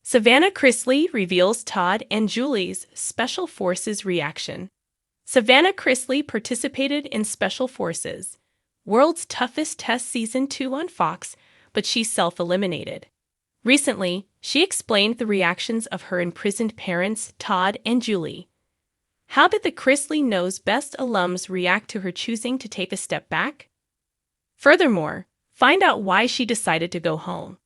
Savannah Chrisley reveals Todd and Julie's Special Forces reaction. Savannah Chrisley participated in Special Forces, World's Toughest Test Season 2 on Fox, but she self-eliminated. Recently, she explained the reactions of her imprisoned parents, Todd and Julie. How did the Chrisley Knows Best alums react to her choosing to take a step back? Furthermore, find out why she decided to go home.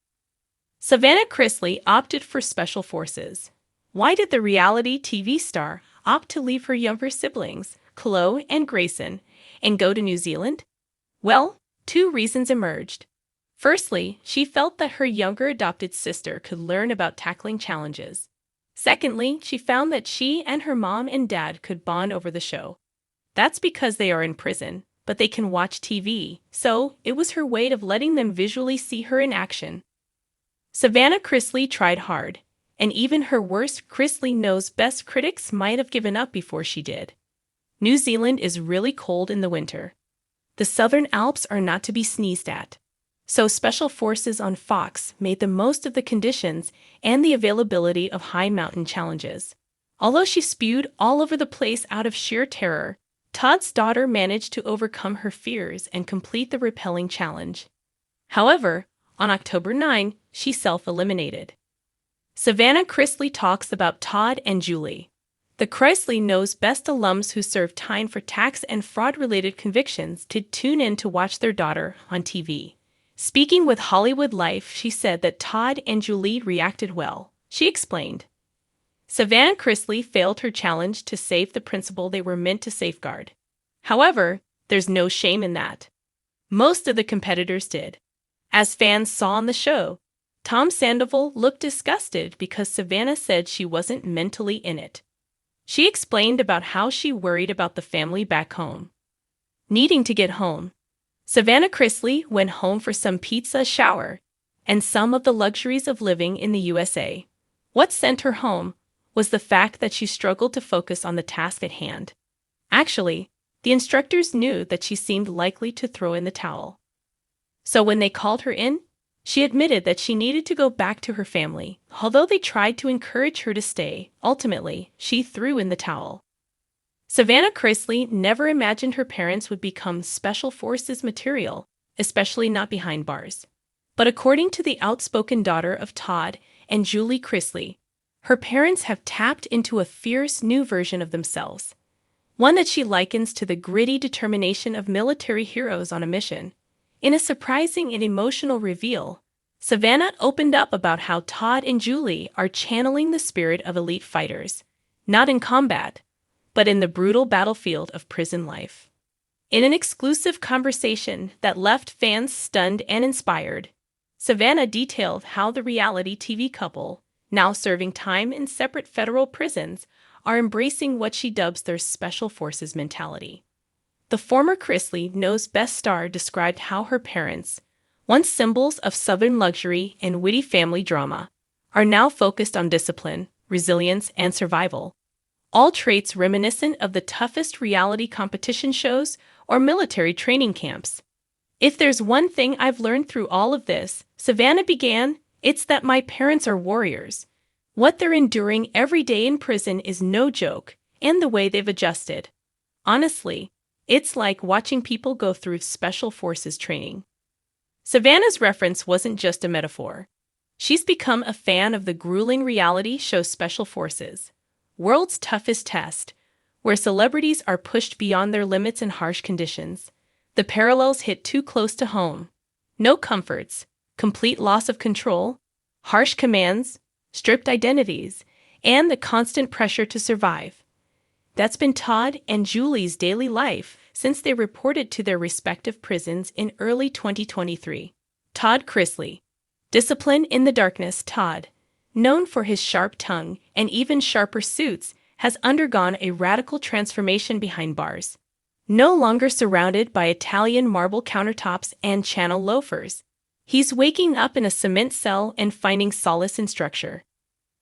Savannah Chrisley opted for Special Forces. Why did the reality TV star opt to leave her younger siblings, Chloe and Grayson, and go to New Zealand? Well, two reasons emerged. Firstly, she felt that her younger adopted sister could learn about tackling challenges. Secondly, she found that she and her mom and dad could bond over the show. That's because they are in prison, but they can watch TV, so it was her way of letting them visually see her in action. Savannah Chrisley tried hard, and even her worst Chrisley Knows Best critics might have given up before she did. New Zealand is really cold in the winter. The Southern Alps are not to be sneezed at. So Special Forces on Fox made the most of the conditions and the availability of high mountain challenges. Although she spewed all over the place out of sheer terror, Todd's daughter managed to overcome her fears and complete the repelling challenge. However, on October 9, she self-eliminated. Savannah Chrisley talks about Todd and Julie, the Chrisley Knows Best alums who served time for tax and fraud-related convictions to tune in to watch their daughter on TV. Speaking with Hollywood Life, she said that Todd and Julie reacted well. She explained, Savannah Chrisley failed her challenge to save the principal they were meant to safeguard. However, there's no shame in that. Most of the competitors did. As fans saw on the show, Tom Sandoval looked disgusted because Savannah said she wasn't mentally in it. She explained about how she worried about the family back home. Needing to get home, Savannah Chrisley went home for some pizza, shower, and some of the luxuries of living in the USA. What sent her home was the fact that she struggled to focus on the task at hand. Actually, the instructors knew that she seemed likely to throw in the towel. So when they called her in, she admitted that she needed to go back to her family. Although they tried to encourage her to stay, ultimately, she threw in the towel. Savannah Chrisley never imagined her parents would become Special Forces material, especially not behind bars. But according to the outspoken daughter of Todd and Julie Chrisley, her parents have tapped into a fierce new version of themselves, one that she likens to the gritty determination of military heroes on a mission. In a surprising and emotional reveal, Savannah opened up about how Todd and Julie are channeling the spirit of elite fighters, not in combat, but in the brutal battlefield of prison life. In an exclusive conversation that left fans stunned and inspired, Savannah detailed how the reality TV couple, now serving time in separate federal prisons, are embracing what she dubs their Special Forces mentality. The former Chrisley Knows Best star described how her parents, once symbols of Southern luxury and witty family drama, are now focused on discipline, resilience, and survival. All traits reminiscent of the toughest reality competition shows or military training camps. If there's one thing I've learned through all of this, Savannah began, it's that my parents are warriors. What they're enduring every day in prison is no joke, and the way they've adjusted. Honestly, it's like watching people go through Special Forces training. Savannah's reference wasn't just a metaphor. She's become a fan of the grueling reality show Special Forces, World's Toughest Test, where celebrities are pushed beyond their limits in harsh conditions. The parallels hit too close to home. No comforts, complete loss of control, harsh commands, stripped identities, and the constant pressure to survive. That's been Todd and Julie's daily life since they reported to their respective prisons in early 2023. Todd Chrisley. Discipline in the darkness. Todd, known for his sharp tongue and even sharper suits, has undergone a radical transformation behind bars. No longer surrounded by Italian marble countertops and Channel loafers, he's waking up in a cement cell and finding solace in structure.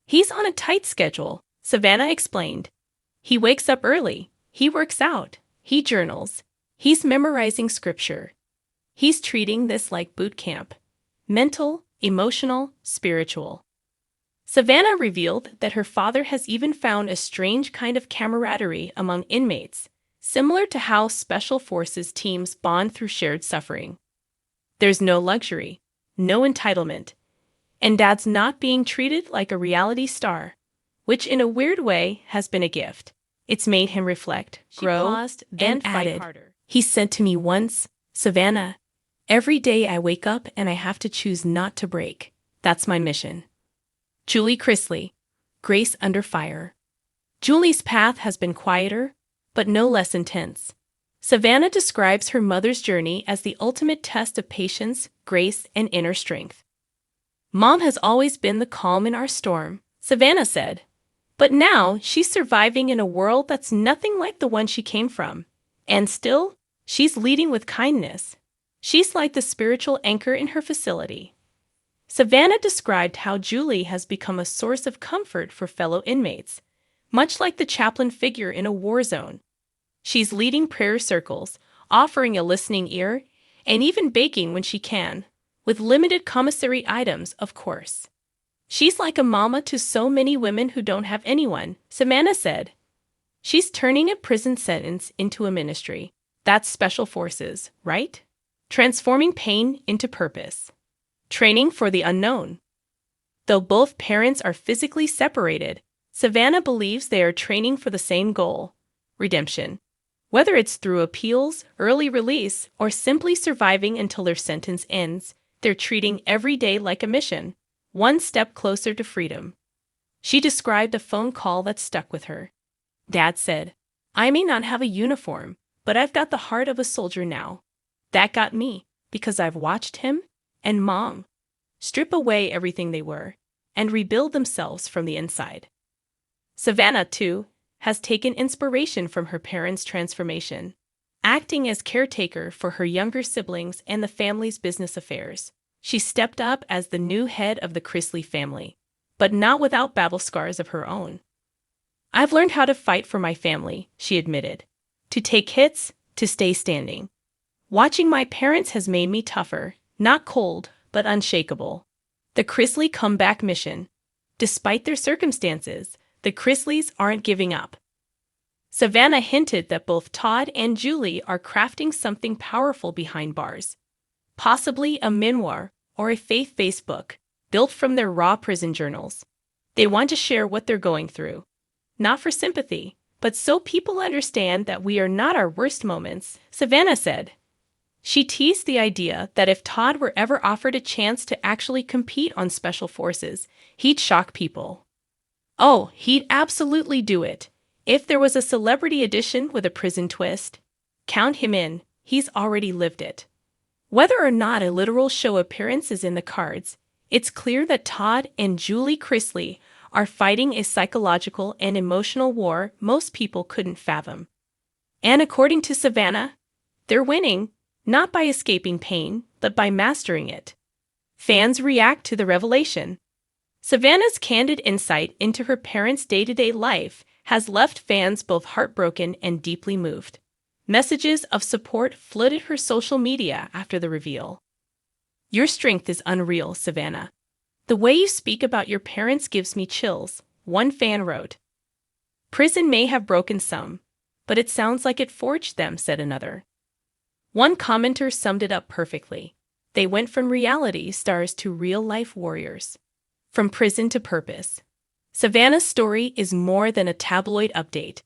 He's on a tight schedule, Savannah explained. He wakes up early, he works out, he journals, he's memorizing scripture. He's treating this like boot camp. Mental, emotional, spiritual. Savannah revealed that her father has even found a strange kind of camaraderie among inmates, similar to how Special Forces teams bond through shared suffering. There's no luxury, no entitlement, and Dad's not being treated like a reality star, which in a weird way has been a gift. It's made him reflect, grow, and fight harder. He said to me once, "Savannah, every day I wake up and I have to choose not to break. That's my mission." Julie Chrisley, Grace Under Fire. Julie's path has been quieter, but no less intense. Savannah describes her mother's journey as the ultimate test of patience, grace, and inner strength. "Mom has always been the calm in our storm," Savannah said. "But now she's surviving in a world that's nothing like the one she came from. And still, she's leading with kindness. She's like the spiritual anchor in her facility." Savannah described how Julie has become a source of comfort for fellow inmates, much like the chaplain figure in a war zone. She's leading prayer circles, offering a listening ear, and even baking when she can, with limited commissary items, of course. "She's like a mama to so many women who don't have anyone," Savannah said. "She's turning a prison sentence into a ministry. That's Special Forces, right? Transforming pain into purpose. Training for the unknown." Though both parents are physically separated, Savannah believes they are training for the same goal: redemption. Whether it's through appeals, early release, or simply surviving until their sentence ends, they're treating every day like a mission, one step closer to freedom. She described a phone call that stuck with her. "Dad said, 'I may not have a uniform, but I've got the heart of a soldier now.' That got me, because I've watched him and Mom strip away everything they were and rebuild themselves from the inside." Savannah, too, has taken inspiration from her parents' transformation, acting as caretaker for her younger siblings and the family's business affairs. She stepped up as the new head of the Chrisley family, but not without battle scars of her own. "I've learned how to fight for my family," she admitted. "To take hits, to stay standing. Watching my parents has made me tougher, not cold, but unshakable." The Chrisley comeback mission. Despite their circumstances, the Chrisleys aren't giving up. Savannah hinted that both Todd and Julie are crafting something powerful behind bars. Possibly a memoir or a faith-based book, built from their raw prison journals. They want to share what they're going through. Not for sympathy, but so people understand that we are not our worst moments, Savannah said. She teased the idea that if Todd were ever offered a chance to actually compete on Special Forces, he'd shock people. Oh, he'd absolutely do it. If there was a celebrity edition with a prison twist, count him in, he's already lived it. Whether or not a literal show appearance is in the cards, it's clear that Todd and Julie Chrisley are fighting a psychological and emotional war most people couldn't fathom. And according to Savannah, they're winning, not by escaping pain, but by mastering it. Fans react to the revelation. Savannah's candid insight into her parents' day-to-day life has left fans both heartbroken and deeply moved. Messages of support flooded her social media after the reveal. "Your strength is unreal, Savannah. The way you speak about your parents gives me chills," one fan wrote. "Prison may have broken some, but it sounds like it forged them," said another. One commenter summed it up perfectly. "They went from reality stars to real-life warriors. From prison to purpose." Savannah's story is more than a tabloid update.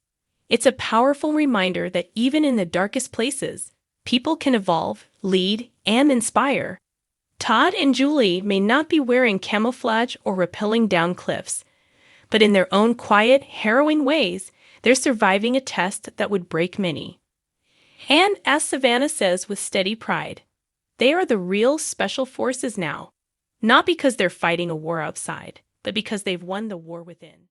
It's a powerful reminder that even in the darkest places, people can evolve, lead, and inspire. Todd and Julie may not be wearing camouflage or rappelling down cliffs, but in their own quiet, harrowing ways, they're surviving a test that would break many. And as Savannah says with steady pride, they are the real Special Forces now, not because they're fighting a war outside, but because they've won the war within.